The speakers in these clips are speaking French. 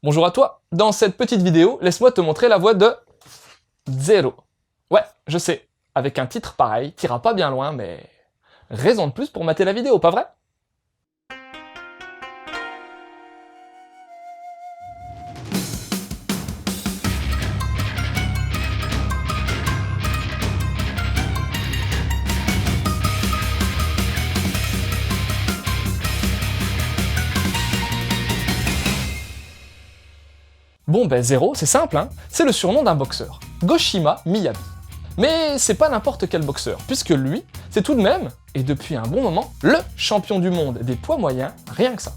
Bonjour à toi, dans cette petite vidéo, laisse-moi te montrer la voix de Zero. Ouais, je sais, avec un titre pareil, t'iras pas bien loin, mais raison de plus pour mater la vidéo, pas vrai? Bon ben Zero, c'est simple, hein, c'est le surnom d'un boxeur, Goshima Miyabi. Mais c'est pas n'importe quel boxeur, puisque lui, c'est tout de même, et depuis un bon moment, le champion du monde des poids moyens, rien que ça.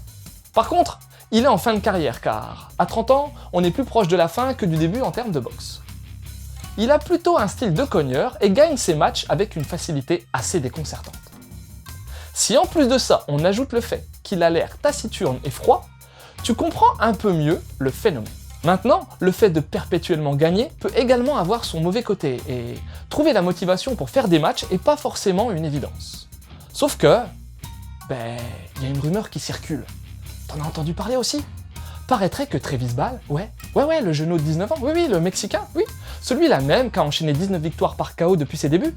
Par contre, il est en fin de carrière, car à 30 ans, on est plus proche de la fin que du début en termes de boxe. Il a plutôt un style de cogneur et gagne ses matchs avec une facilité assez déconcertante. Si en plus de ça, on ajoute le fait qu'il a l'air taciturne et froid, tu comprends un peu mieux le phénomène. Maintenant, le fait de perpétuellement gagner peut également avoir son mauvais côté, et trouver la motivation pour faire des matchs est pas forcément une évidence. Sauf que, il y a une rumeur qui circule. T'en as entendu parler aussi? Paraîtrait que Travis Ball, ouais, le genou de 19 ans, oui, le Mexicain, oui, celui-là même qui a enchaîné 19 victoires par KO depuis ses débuts,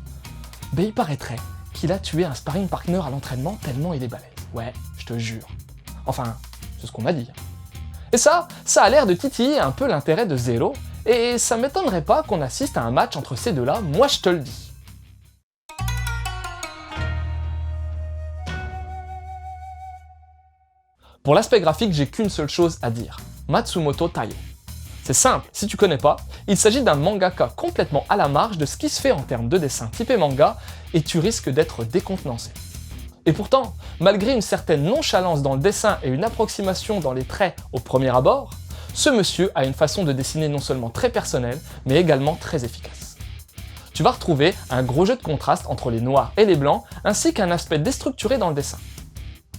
il paraîtrait qu'il a tué un sparring partner à l'entraînement tellement il est balèze. Ouais, je te jure. Enfin, c'est ce qu'on m'a dit. Et ça a l'air de titiller un peu l'intérêt de Zero, et ça m'étonnerait pas qu'on assiste à un match entre ces deux-là, moi je te le dis. Pour l'aspect graphique, j'ai qu'une seule chose à dire, Matsumoto Taiyo. C'est simple, si tu connais pas, il s'agit d'un mangaka complètement à la marge de ce qui se fait en termes de dessin typé manga, et tu risques d'être décontenancé. Et pourtant, malgré une certaine nonchalance dans le dessin et une approximation dans les traits au premier abord, ce monsieur a une façon de dessiner non seulement très personnelle, mais également très efficace. Tu vas retrouver un gros jeu de contraste entre les noirs et les blancs, ainsi qu'un aspect déstructuré dans le dessin.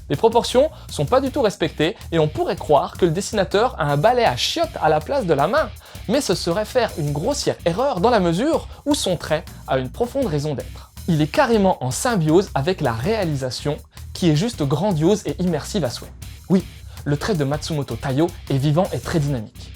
Les proportions sont pas du tout respectées et on pourrait croire que le dessinateur a un balai à chiottes à la place de la main, mais ce serait faire une grossière erreur dans la mesure où son trait a une profonde raison d'être. Il est carrément en symbiose avec la réalisation, qui est juste grandiose et immersive à souhait. Oui, le trait de Matsumoto Taiyo est vivant et très dynamique.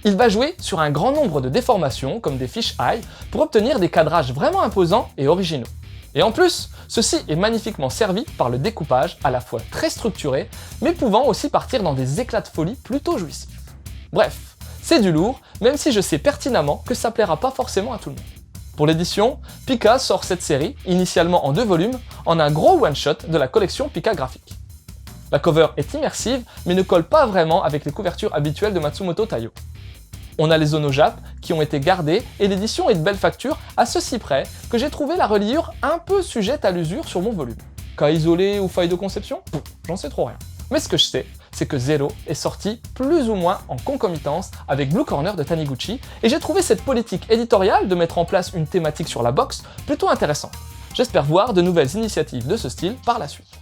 Il va jouer sur un grand nombre de déformations, comme des fish eye, pour obtenir des cadrages vraiment imposants et originaux. Et en plus, ceci est magnifiquement servi par le découpage à la fois très structuré, mais pouvant aussi partir dans des éclats de folie plutôt jouissifs. Bref, c'est du lourd, même si je sais pertinemment que ça plaira pas forcément à tout le monde. Pour l'édition, Pika sort cette série, initialement en 2 volumes, en un gros one-shot de la collection Pika Graphique. La cover est immersive, mais ne colle pas vraiment avec les couvertures habituelles de Matsumoto Taiyo. On a les zones au Jap qui ont été gardées, et l'édition est de belle facture, à ceci près que j'ai trouvé la reliure un peu sujette à l'usure sur mon volume. Cas isolé ou faille de conception? J'en sais trop rien. Mais ce que je sais, c'est que Zero est sorti plus ou moins en concomitance avec Blue Corner de Taniguchi, et j'ai trouvé cette politique éditoriale de mettre en place une thématique sur la boxe plutôt intéressante. J'espère voir de nouvelles initiatives de ce style par la suite.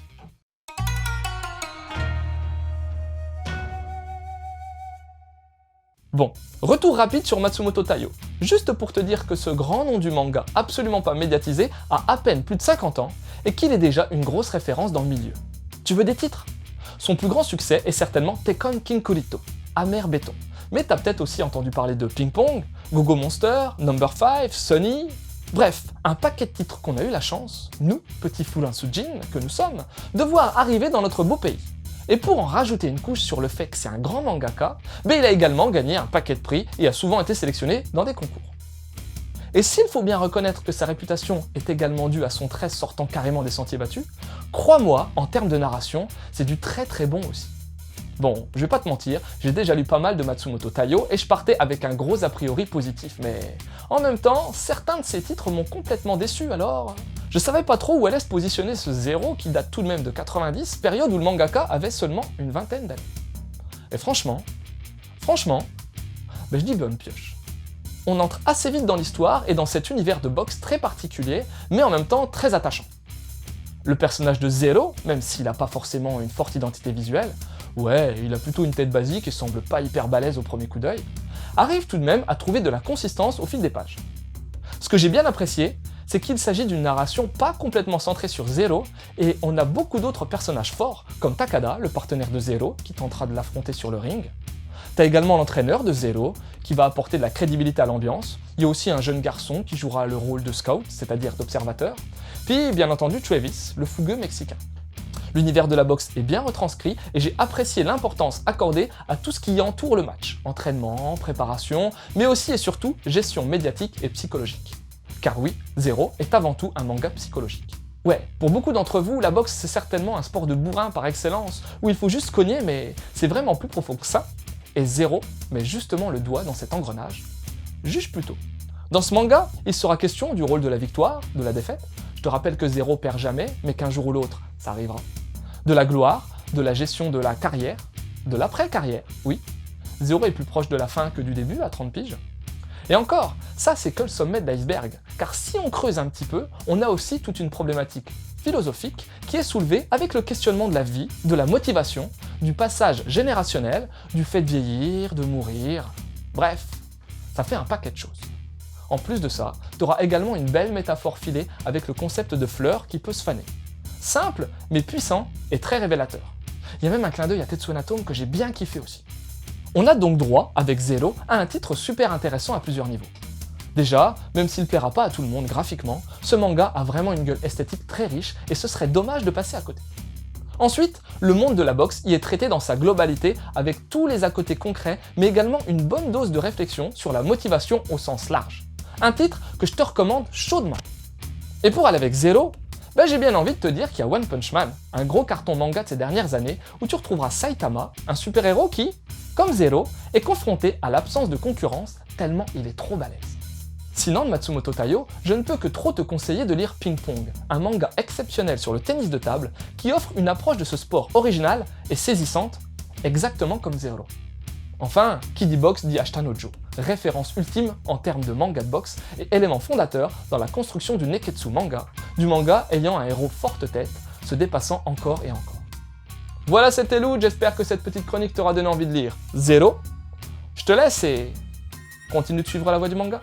Bon, retour rapide sur Matsumoto Taiyo, juste pour te dire que ce grand nom du manga absolument pas médiatisé a à peine plus de 50 ans, et qu'il est déjà une grosse référence dans le milieu. Tu veux des titres? Son plus grand succès est certainement Tekkon Kinkurito, Amer Béton. Mais t'as peut-être aussi entendu parler de Ping Pong, Gogo Monster, Number 5, Sunny... Bref, un paquet de titres qu'on a eu la chance, nous, petits foulins Sujin que nous sommes, de voir arriver dans notre beau pays. Et pour en rajouter une couche sur le fait que c'est un grand mangaka, il a également gagné un paquet de prix et a souvent été sélectionné dans des concours. Et s'il faut bien reconnaître que sa réputation est également due à son trait sortant carrément des sentiers battus, crois-moi, en termes de narration, c'est du très très bon aussi. Bon, je vais pas te mentir, j'ai déjà lu pas mal de Matsumoto Taiyo et je partais avec un gros a priori positif, mais en même temps, certains de ses titres m'ont complètement déçu, alors je savais pas trop où allait se positionner ce Zero qui date tout de même de 90, période où le mangaka avait seulement une vingtaine d'années. Et franchement, je dis bonne pioche. On entre assez vite dans l'histoire et dans cet univers de boxe très particulier, mais en même temps très attachant. Le personnage de Zero, même s'il n'a pas forcément une forte identité visuelle, ouais, il a plutôt une tête basique et semble pas hyper balèze au premier coup d'œil, arrive tout de même à trouver de la consistance au fil des pages. Ce que j'ai bien apprécié, c'est qu'il s'agit d'une narration pas complètement centrée sur Zero, et on a beaucoup d'autres personnages forts, comme Takada, le partenaire de Zero, qui tentera de l'affronter sur le ring, T'as également l'entraîneur de Zero, qui va apporter de la crédibilité à l'ambiance. Il y a aussi un jeune garçon qui jouera le rôle de scout, c'est-à-dire d'observateur. Puis, bien entendu, Travis, le fougueux mexicain. L'univers de la boxe est bien retranscrit et j'ai apprécié l'importance accordée à tout ce qui entoure le match. Entraînement, préparation, mais aussi et surtout gestion médiatique et psychologique. Car oui, Zero est avant tout un manga psychologique. Ouais, pour beaucoup d'entre vous, la boxe c'est certainement un sport de bourrin par excellence, où il faut juste cogner, mais c'est vraiment plus profond que ça. Et Zero met justement le doigt dans cet engrenage. Juge plutôt. Dans ce manga, il sera question du rôle de la victoire, de la défaite. Je te rappelle que Zero perd jamais, mais qu'un jour ou l'autre, ça arrivera. De la gloire, de la gestion de la carrière, de l'après-carrière, oui. Zero est plus proche de la fin que du début, à 30 piges. Et encore, ça c'est que le sommet de l'iceberg, car si on creuse un petit peu, on a aussi toute une problématique philosophique qui est soulevée avec le questionnement de la vie, de la motivation, du passage générationnel, du fait de vieillir, de mourir, bref, ça fait un paquet de choses. En plus de ça, tu auras également une belle métaphore filée avec le concept de fleur qui peut se faner. Simple, mais puissant et très révélateur. Il y a même un clin d'œil à Tetsuo Natome que j'ai bien kiffé aussi. On a donc droit, avec Zero, à un titre super intéressant à plusieurs niveaux. Déjà, même s'il ne plaira pas à tout le monde graphiquement, ce manga a vraiment une gueule esthétique très riche et ce serait dommage de passer à côté. Ensuite, le monde de la boxe y est traité dans sa globalité avec tous les à côté concrets, mais également une bonne dose de réflexion sur la motivation au sens large. Un titre que je te recommande chaudement. Et pour aller avec Zero, j'ai bien envie de te dire qu'il y a One Punch Man, un gros carton manga de ces dernières années, où tu retrouveras Saitama, un super-héros qui, comme Zero, est confronté à l'absence de concurrence tellement il est trop balèze. Sinon, de Matsumoto Taiyo, je ne peux que trop te conseiller de lire Ping Pong, un manga exceptionnel sur le tennis de table qui offre une approche de ce sport originale et saisissante, exactement comme Zero. Enfin, qui dit boxe dit Ashtanojo, référence ultime en termes de manga de boxe et élément fondateur dans la construction du Neketsu manga, du manga ayant un héros forte tête, se dépassant encore et encore. Voilà, c'était Lou, j'espère que cette petite chronique t'aura donné envie de lire Zero. Je te laisse et continue de suivre la voie du manga.